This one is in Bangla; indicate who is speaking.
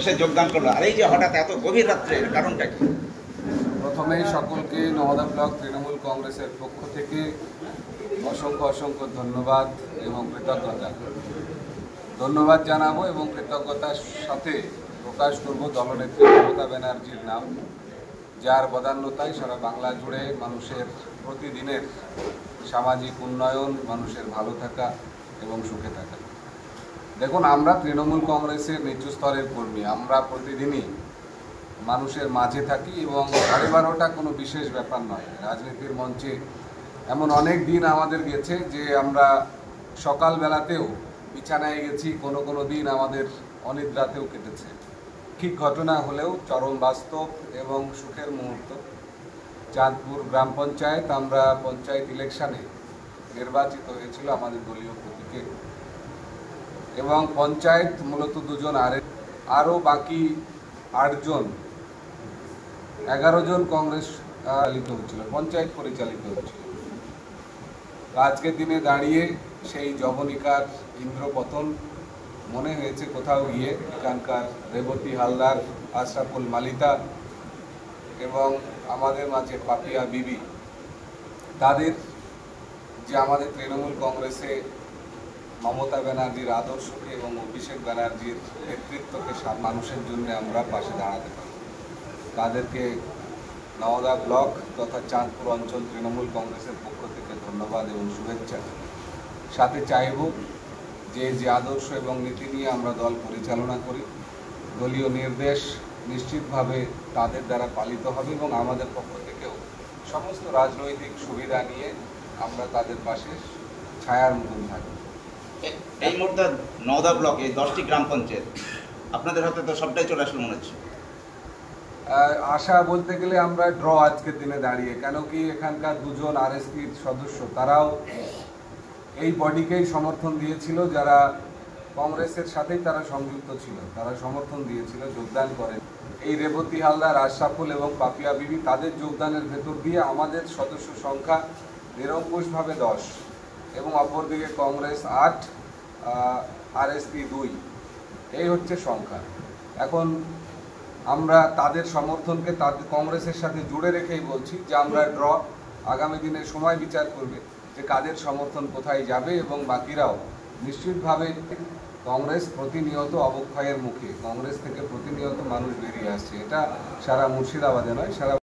Speaker 1: কংগ্রেসে যোগদান করলো, আর এই যে হঠাৎ এত গভীর রাত্রে, কারণটা কি?
Speaker 2: প্রথমেই সকলকে নওদা ব্লক তৃণমূল কংগ্রেসের পক্ষ থেকে অসংখ্য অসংখ্য ধন্যবাদ এবং ধন্যবাদ জানাবো এবং কৃতজ্ঞতার সাথে প্রকাশ করব দলনেত্রী মমতা ব্যানার্জির নাম, যার বদান্যতায় সারা বাংলা জুড়ে মানুষের প্রতিদিনের সামাজিক উন্নয়ন, মানুষের ভালো থাকা এবং সুখে থাকা। দেখুন, আমরা তৃণমূল কংগ্রেসের নিচু স্তরের কর্মী, আমরা প্রতিদিনই মানুষের মাঝে থাকি এবং 12:30টা কোনো বিশেষ ব্যাপার নয়। রাজনীতির মঞ্চে এমন অনেক দিন আমাদের গেছে যে আমরা সকালবেলাতেও বিছানায় গেছি, কোনো কোনো দিন আমাদের অনিদ্রাতেও কেটেছে। ঠিক ঘটনা হলেও চরম বাস্তব এবং সুখের মুহূর্ত। চাঁদপুর গ্রাম পঞ্চায়েত, আমরা পঞ্চায়েত ইলেকশনে নির্বাচিত হয়েছিল আমাদের দলীয় প্রতীকে, এবং পঞ্চায়েত মূলত দুজন, আরও বাকি 8 জন 11 জন কংগ্রেস চালিত হচ্ছিল, পঞ্চায়েত পরিচালিত হচ্ছিল। আজকের দিনে দাঁড়িয়ে সেই যবনিকার ইন্দ্রপতন মনে হয়েছে কোথাও গিয়ে এখানকার রেবতী হালদার, আশরাফুল মালিতা এবং আমাদের মাঝে পাপিয়া বিবি, তাদের যে আমাদের তৃণমূল কংগ্রেসে মমতা ব্যানার্জির আদর্শকে এবং অভিষেক ব্যানার্জির নেতৃত্বকে মানুষের জন্য আমরা পাশে দাঁড়াতে পারি, তাদেরকে নওদা ব্লক তথা চাঁদপুর অঞ্চল তৃণমূল কংগ্রেসের পক্ষ থেকে ধন্যবাদ এবং শুভেচ্ছা। সাথে চাইব যে আদর্শ এবং নীতি নিয়ে আমরা দল পরিচালনা করি, দলীয় নির্দেশ নিশ্চিতভাবে তাদের দ্বারা পালিত হবে এবং আমাদের পক্ষ থেকেও সমস্ত রাজনৈতিক সুবিধা নিয়ে আমরা তাদের পাশে ছায়ার মতন থাকব।
Speaker 1: এই মুহূর্তে নওদা ব্লকে 10টি গ্রাম পঞ্চায়েত, আপনাদের হাতে তো সবটাই চলে আসলো মনে হচ্ছে।
Speaker 2: আশা বলতে গেলে আমরা ড্র আজকের দিনে দাঁড়িয়ে, কেন কি এখানকার 2 জন আরএসপির সদস্য, তারাও এই বডিকেই সমর্থন দিয়েছিল, যারা কংগ্রেসের সাথেই তারা সংযুক্ত ছিল, তারা সমর্থন দিয়েছিল, যোগদান করেন। এই রেবতী হালদার, আশরাফুল এবং পাপিয়া বিবি, তাদের যোগদানের ভেতর দিয়ে আমাদের সদস্য সংখ্যা নিরঙ্কুশভাবে 10 এবং অপরদিকে কংগ্রেস 8, আরএসপি 2, এই হচ্ছে সংখ্যা। এখন আমরা তাদের সমর্থনকে তাদের কংগ্রেসের সাথে জুড়ে রেখেই বলছি যে আমরা ড্র, আগামী দিনে সময় বিচার করবে যে কাদের সমর্থন কোথায় যাবে, এবং বাকিরাও নিশ্চিতভাবে। কংগ্রেস প্রতিনিয়ত অবক্ষয়ের মুখে, কংগ্রেস থেকে প্রতিনিয়ত মানুষ বেরিয়ে আসছে, এটা সারা মুর্শিদাবাদে নয়, সারা